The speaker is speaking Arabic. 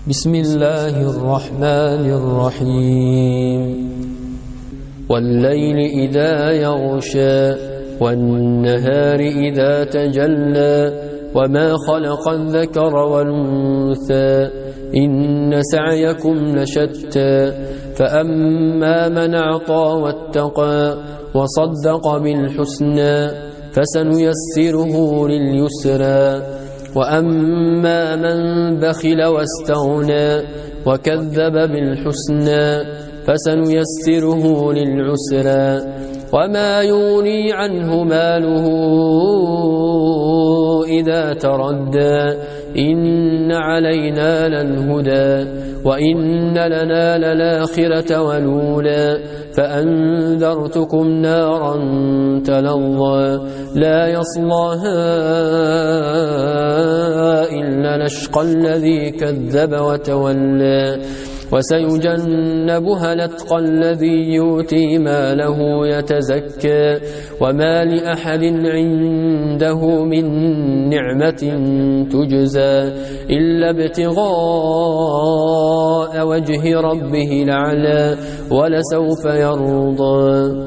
بسم الله الرحمن الرحيم والليل إذا يغشى والنهار إذا تجلى وما خلق الذكر والأنثى إن سعيكم لشتى فأما من أعطى واتقى وصدق بالحسنى فسنيسره لليسرى وأما من بخل واستغنى وكذب بالحسنى فسنيسره للعسرى وما يغني عنه ماله إذا تردى إن علينا للهدى وإن لنا للآخرة والأولى فأنذرتكم نارا تلظى لا يصلاها إلا الأشقى الذي كذب وتولى وسيجنبها الأتقى الذي يؤتي ماله يتزكى وما لأحد عنده من نعمة تجزى إلا ابتغاء وجه ربه الأعلى ولسوف يرضى.